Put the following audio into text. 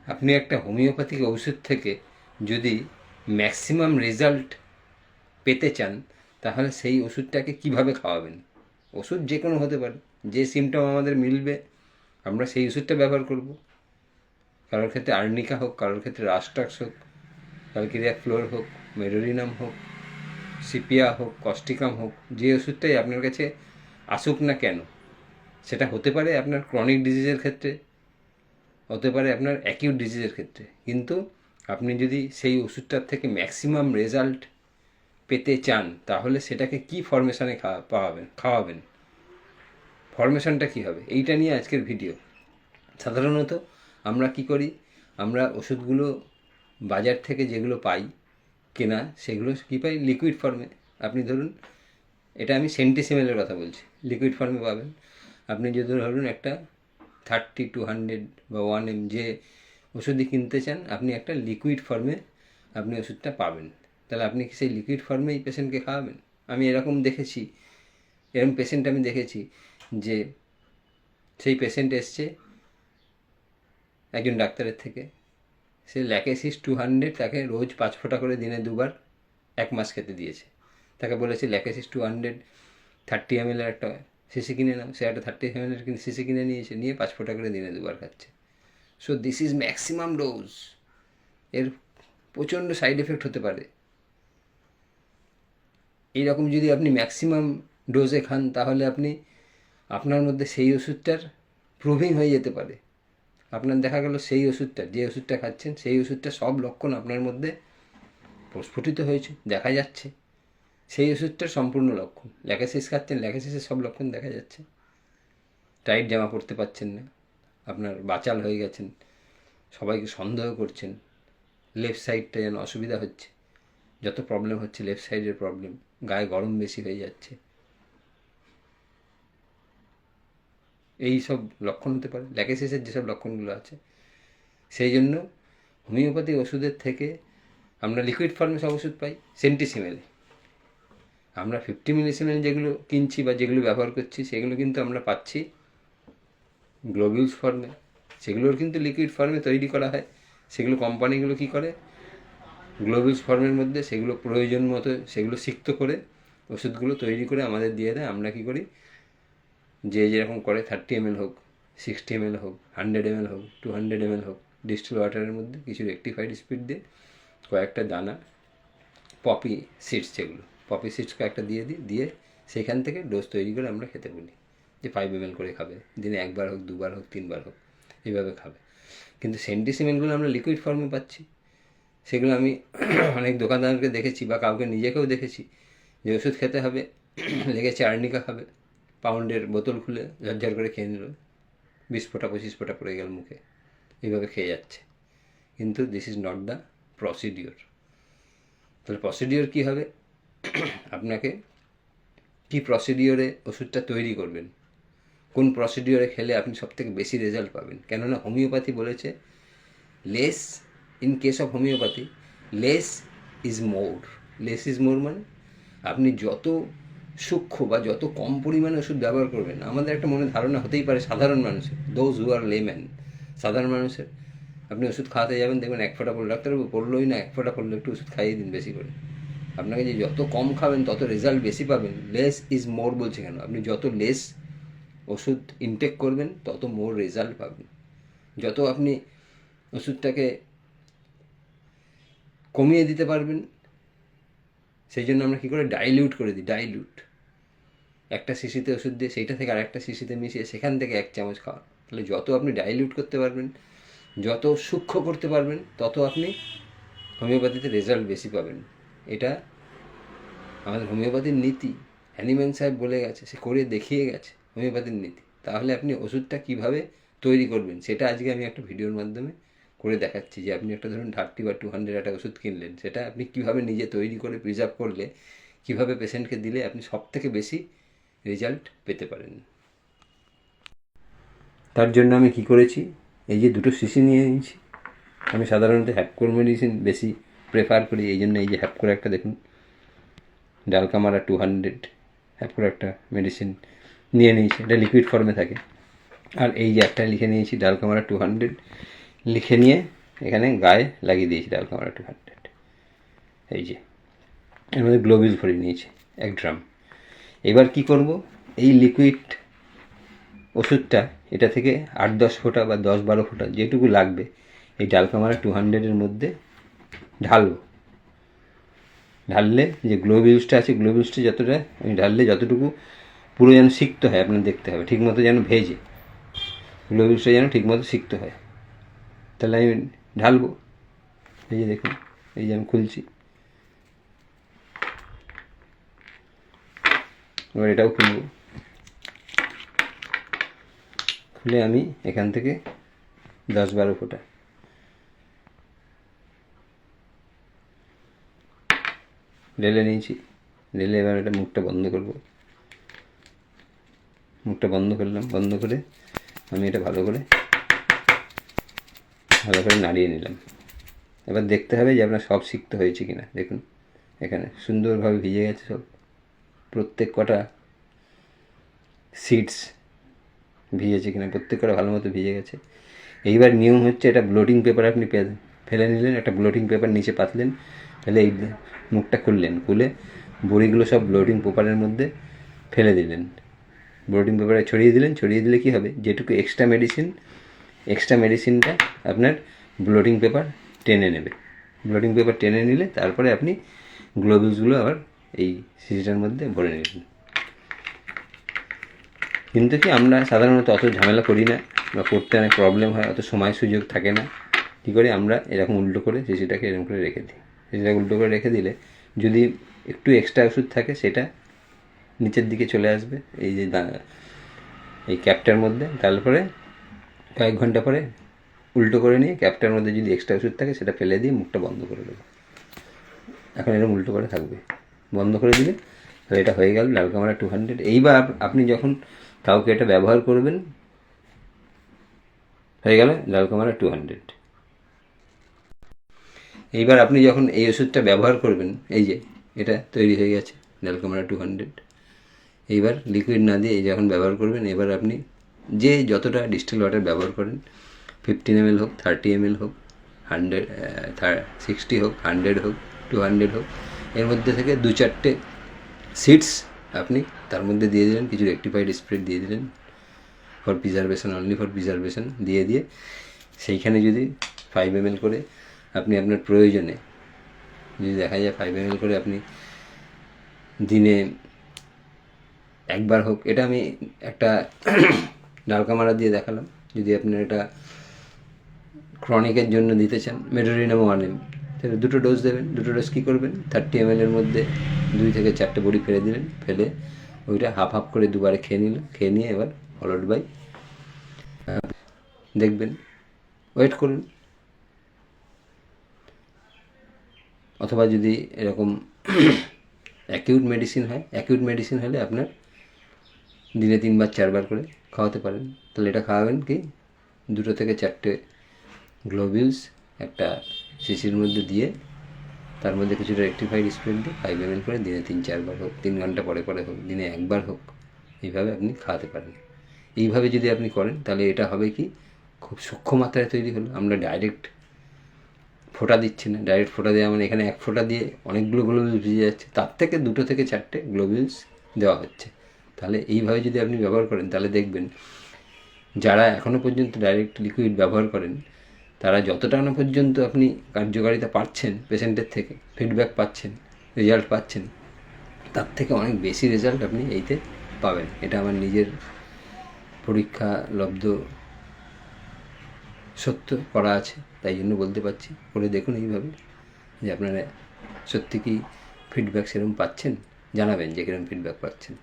আপনি একটা হোমিওপ্যাথিক ওষুধ থেকে যদি ম্যাক্সিমাম রেজাল্ট পেতে চান তাহলে সেই ওষুধটাকে কিভাবে খাওয়াবেন। ওষুধ যে কোনো হতে পারে, যে সিমটম আমাদের মিলবে আমরা সেই ওষুধটা ব্যবহার করব। কারোর ক্ষেত্রে আর্নিকা হোক, কারোর ক্ষেত্রে রাস্টাক্স হোক, ক্যালকিরিয়া ফ্লোর হোক, মেডোরিনাম হোক, সিপিয়া হোক, কস্টিকাম হোক, যে ওষুধটাই আপনার কাছে আসুক না কেন, সেটা হতে পারে আপনার ক্রনিক ডিজিজের ক্ষেত্রে, হতে পারে আপনার অ্যাকিউট ডিজিজের ক্ষেত্রে। কিন্তু আপনি যদি সেই ওষুধটার থেকে ম্যাক্সিমাম রেজাল্ট পেতে চান তাহলে সেটাকে কি ফরমেশানে খাওয়াবেন, ফরমেশনটা কী হবে, এইটা নিয়ে আজকের ভিডিও। সাধারণত আমরা কি করি, আমরা ওষুধগুলো বাজার থেকে যেগুলো পাই কেনা, সেগুলো কী পাই, লিকুইড ফর্মে। আপনি ধরুন, এটা আমি সেন্টিসিমেলের কথা বলছি, লিকুইড ফর্মে পাবেন। আপনি যদি ধরুন একটা 30-200 বা 1 ml যে ওষুধই কিনতে চান, আপনি একটা লিকুইড ফর্মে আপনি ওষুধটা পাবেন। তাহলে আপনি কি সেই লিকুইড ফর্মেই পেশেন্টকে খাওয়াবেন? আমি এরকম পেশেন্ট আমি দেখেছি যে সেই পেশেন্ট এসছে একজন ডাক্তারের থেকে, সে ল্যাকেসিস 200 তাকে রোজ 5 ফোঁটা করে দিনে 2বার 1 মাস খেতে দিয়েছে। তাকে বলেছে ল্যাকেসিস 200 30 ml একটা শিশি কিনে নাও, সে একটা 30 ml শিশি কিনে নিয়েছে, নিয়ে 5 ফোঁটা করে দিনে 2বার খাচ্ছে। So this is maximum dose. এর প্রচণ্ড সাইড এফেক্ট হতে পারে। এইরকম যদি আপনি ম্যাক্সিমাম ডোজে খান তাহলে আপনার মধ্যে সেই ওষুধটার প্রুভিং হয়ে যেতে পারে। আপনার দেখা গেল সেই যে ওষুধটা খাচ্ছেন সেই ওষুধটা সব লক্ষণ আপনার মধ্যে প্রস্ফুটিত হয়েছে, দেখা যাচ্ছে। সেই ওষুধটার সম্পূর্ণ লক্ষণ, ল্যাকেসিস খাচ্ছেন, ল্যাকেসিসের সব লক্ষণ দেখা যাচ্ছে। টাইট জামা পরতে পারছেন না, আপনার বাচাল হয়ে গেছেন, সবাইকে সন্দেহ করছেন, লেফট সাইডটা যেন অসুবিধা হচ্ছে, যত প্রবলেম হচ্ছে লেফট সাইডের প্রবলেম, গায়ে গরম বেশি হয়ে যাচ্ছে, এই সব লক্ষণ হতে পারে ল্যাকেসিসের যেসব লক্ষণগুলো আছে। সেই জন্য হোমিওপ্যাথি ওষুধের থেকে আমরা লিকুইড ফর্মে সব ওষুধ পাই সেন্টিসিমেলে। আমরা 50 মিলিসিমেল যেগুলো কিনছি বা যেগুলো ব্যবহার করছি সেগুলো কিন্তু আমরা পাচ্ছি গ্লোবিউলস ফর্মে। সেগুলোর কিন্তু লিকুইড ফর্মে তৈরি করা হয়। সেগুলো কোম্পানিগুলো কি করে, গ্লোবিউলস ফর্মের মধ্যে সেগুলো প্রয়োজন মতো সেগুলো সিক্ত করে ওষুধগুলো তৈরি করে আমাদের দিয়ে দেয়। আমরা কি করি, যে যেরকম করে 30 ml হোক, 60 ml হোক, 100 ml হোক, 200 ml হোক, ডিস্টিল ওয়াটারের মধ্যে কিছু রেক্টিফাইড স্পিড দিয়ে কয়েকটা দানা পপি সিডস, যেগুলো পপি সিডস কয়েকটা দিয়ে সেখান থেকে ডোজ তৈরি করে আমরা খেতে বলি, যে 5 ml করে খাবে, দিনে 1বার হোক, 2বার হোক, 3বার হোক, এইভাবে খাবে। কিন্তু সেন্টিসিমেলগুলো আমরা লিকুইড ফর্মে পাচ্ছি। সেগুলো আমি অনেক দোকানদারকে দেখেছি বা কাউকে নিজেকেও দেখেছি যে ওষুধ খেতে হবে, লেগেছে আর্নিকা খাবে, পাউন্ডের বোতল খুলে ঝরঝর করে খেয়ে নিল, 20 ফোঁটা 25 ফোঁটা পড়ে গেল মুখে, এইভাবে খেয়ে যাচ্ছে। কিন্তু this is not the procedure. তাহলে প্রসিডিওর কী হবে, আপনাকে কি প্রসিডিওরে ওষুধটা তৈরি করবেন, কোন প্রসিডিওরে খেলে আপনি সবথেকে বেশি রেজাল্ট পাবেন। কেননা হোমিওপ্যাথি বলেছে less, in case of homeopathy less is more. Less is more মানে আপনি যত সূক্ষ্ম বা যত কম পরিমাণে ওষুধ ব্যবহার করবেন। আমাদের একটা মনে ধারণা হতেই পারে সাধারণ মানুষের, দোজ হু আর লেম্যান, সাধারণ মানুষের, আপনি ওষুধ খাওয়াতে যাবেন, দেখবেন 1 ফোঁটা পড়লো, ডাক্তারবাবু পড়লোই না, 1 ফোঁটা পড়লো, একটু ওষুধ খাইয়ে দিন বেশি করে। আপনাকে যে যত কম খাবেন তত রেজাল্ট বেশি পাবেন। লেস ইজ মোর বলছে কেন, আপনি যত লেস ওষুধ ইনটেক করবেন তত মোর রেজাল্ট পাবেন। যত আপনি ওষুধটাকে কমিয়ে দিতে পারবেন, সেই জন্য আমরা কী করে ডাইলিউট করে দিই। একটা শিশিতে ওষুধ দিয়ে সেইটা থেকে আরেকটা শিশিতে মিশিয়ে সেখান থেকে 1 চামচ খাওয়া। তাহলে যত আপনি ডাইলিউট করতে পারবেন, যত সূক্ষ্ম করতে পারবেন, তত আপনি হোমিওপ্যাথিতে রেজাল্ট বেশি পাবেন। এটা আমাদের হোমিওপ্যাথির নীতি। হ্যানিম্যান সাহেব বলে গেছে, সে করে দেখিয়ে গেছে হোমিওপ্যাথির নীতি। তাহলে আপনি ওষুধটা কীভাবে তৈরি করবেন সেটা আজকে আমি একটা ভিডিওর মাধ্যমে করে দেখাচ্ছি। যে আপনি একটা ধরুন 30 বা 200 একটা ওষুধ কিনলেন, সেটা আপনি কীভাবে নিজে তৈরি করে প্রিজার্ভ করলে, কীভাবে পেশেন্টকে দিলে আপনি সবথেকে বেশি রেজাল্ট পেতে পারেন। তার জন্য আমি কি করেছি, এই যে 2টো শিশি নিয়ে নিয়েছি। আমি সাধারণত হ্যাপকোর মেডিসিন বেশি প্রেফার করি, এই জন্য এই যে হ্যাপকোর একটা দেখুন, ডালকামারা 200 হ্যাপকোর একটা মেডিসিন নিয়ে নিয়েছি, এটা লিকুইড ফর্মে থাকে। আর এই যে একটা লিখে নিয়েছি ডালকামারা 200, লিখে নিয়ে এখানে গায়ে লাগিয়ে দিয়েছি ডালকামারা 200। এই যে এর মধ্যে গ্লোবিল ভরে নিয়েছি 1 ড্রাম। এবার কি করব, এই লিকুইড ওষুধটা এটা থেকে 8-10 ফোঁটা বা 10-12 ফোঁটা যেটুকু লাগবে এই ডালকামারা 200-এর মধ্যে ঢালবো। ঢাললে যে গ্লোবিউসটা আছে, গ্লোবিউসটা যতটা আমি ঢাললে যতটুকু পুরো যেন সিক্ত হয়, আপনার দেখতে হবে ঠিকমতো যেন ভেজে, গ্লোবিউসটা যেন ঠিকমতো সিক্ত হয়। তাহলে আমি ঢালবো। এই যে দেখুন, এই যে আমি খুলছি, এবার এটাও খুলব। খুলে আমি এখান থেকে 10-12 ফোঁটা ঢেলে নিয়েছি। ঢেলে এবার এটা মুখটা বন্ধ করব। মুখটা বন্ধ করলাম। বন্ধ করে আমি এটা ভালো করে নাড়িয়ে নিলাম। এবার দেখতে হবে যে আপনার সব সিক্ত হয়েছে কিনা। দেখুন এখানে সুন্দরভাবে ভিজে গেছে সব, প্রত্যেক কটা সিডস ভিজেছে কিনা, প্রত্যেক কটা ভালো মতো ভিজে গেছে। এইবার নিয়ম হচ্ছে, এটা ব্লোটিং পেপার আপনি ফেলে নিলেন, একটা ব্লোটিং পেপার নিচে পাতলেন, ফেলে এই মুখটা খুললেন, খুলে বড়িগুলো সব ব্লোটিং পেপারের মধ্যে ফেলে দিলেন, ব্লোটিং পেপারে ছড়িয়ে দিলেন। ছড়িয়ে দিলে কী হবে, যেটুকু এক্সট্রা মেডিসিনটা আপনার ব্লোটিং পেপার টেনে নেবে। ব্লোটিং পেপার টেনে নিলে তারপরে আপনি গ্লোবিউলসগুলো আবার এই শিশিটার মধ্যে ভরে নিলেন। কিন্তু কি আমরা সাধারণত অত ঝামেলা করি না, বা করতে অনেক প্রবলেম হয়, অত সময় সুযোগ থাকে না। কী করে আমরা এরকম উল্টো করে শিশিটাকে এরকম করে রেখে দিই। শিশিটাকে উল্টো করে রেখে দিলে যদি একটু এক্সট্রা ওষুধ থাকে সেটা নিচের দিকে চলে আসবে এই যে এই ক্যাপটার মধ্যে। তারপরে কয়েক ঘন্টা পরে উল্টো করে নিয়ে ক্যাপটার মধ্যে যদি এক্সট্রা ওষুধ থাকে সেটা ফেলে দিয়ে মুখটা বন্ধ করে দেবো। এখন এরকম উল্টো করে থাকবে, বন্ধ করে দিলে তাহলে এটা হয়ে গেল ডালকামারা 200। এইবার আপনি যখন কাউকে এটা ব্যবহার করবেন, হয়ে গেল ডালকামারা 200। এইবার আপনি যখন এই ওষুধটা ব্যবহার করবেন, এই যে এটা তৈরি হয়ে গেছে ডালকামারা 200। এইবার লিকুইড না দিয়ে এই যখন ব্যবহার করবেন, এবার আপনি যে যতটা ডিস্টিল ওয়াটার ব্যবহার করেন, 15 ml হোক, 30 ml হোক, 60 হোক, 100 হোক, 200 হোক, এর মধ্যে থেকে 2-4টে সিডস আপনি তার মধ্যে দিয়ে দিলেন, কিছু রেক্টিফাইড স্প্রেড দিয়ে দিলেন, for preservation, only for preservation দিয়ে সেইখানে যদি 5 ml করে আপনি আপনার প্রয়োজনে, যদি দেখা যায় 5 ml করে আপনি দিনে একবার হোক, এটা আমি একটা ডালকামারা দিয়ে দেখালাম। যদি আপনার এটা ক্রনিকের জন্য দিতে চান, মেডোরিনাম 1 ml, তাহলে 2টো ডোজ দেবেন। 2টো ডোজ কী করবেন, 30 ml এর মধ্যে 2 থেকে 4টে বড়ি ফেলে দিলেন, ফেলে ওইটা হাফ করে দুবারে খেয়ে নিল। খেয়ে নিয়ে এবার ফলোড বাই দেখবেন, ওয়েট করুন। অথবা যদি এরকম অ্যাকিউট মেডিসিন হলে আপনার দিনে 3-4 করে খাওয়াতে পারেন। তাহলে এটা খাওয়াবেন কি, 2 থেকে 4টে গ্লোবিউলস একটা শিশির মধ্যে দিয়ে, তার মধ্যে কিছুটা রেক্টিফাইড স্প্রেড দিয়ে 5 ml করে দিনে 3-4 হোক, 3 ঘন্টা পরে হোক, দিনে একবার হোক, এইভাবে আপনি খাওয়াতে পারেন। এইভাবে যদি আপনি করেন তাহলে এটা হবে কি, খুব সূক্ষ্ম মাত্রায় তৈরি হলো। আমরা ডাইরেক্ট ফোঁটা দিচ্ছি না, ডাইরেক্ট ফোঁটা দিয়ে মানে এখানে 1 ফোঁটা দিয়ে অনেকগুলো গ্লোবিউলস ভিজে যাচ্ছে, তার থেকে 2 থেকে 4টে গ্লোবিউলস দেওয়া হচ্ছে। তাহলে এইভাবে যদি আপনি ব্যবহার করেন, তাহলে দেখবেন যারা এখনও পর্যন্ত ডাইরেক্ট লিকুইড ব্যবহার করেন, তারা যতটা না পর্যন্ত আপনি কার্যকারিতা পাচ্ছেন পেশেন্টের থেকে, ফিডব্যাক পাচ্ছেন, রেজাল্ট পাচ্ছেন, তার থেকে অনেক বেশি রেজাল্ট আপনি এইতে পাবেন। এটা আমার নিজের পরীক্ষালব্ধ সত্য করা আছে, তাই জন্য বলতে পারছি। করে দেখুন এইভাবে, যে আপনারা সত্যি কি ফিডব্যাক সেরকম পাচ্ছেন, জানাবেন যে কীরকম ফিডব্যাক পাচ্ছেন।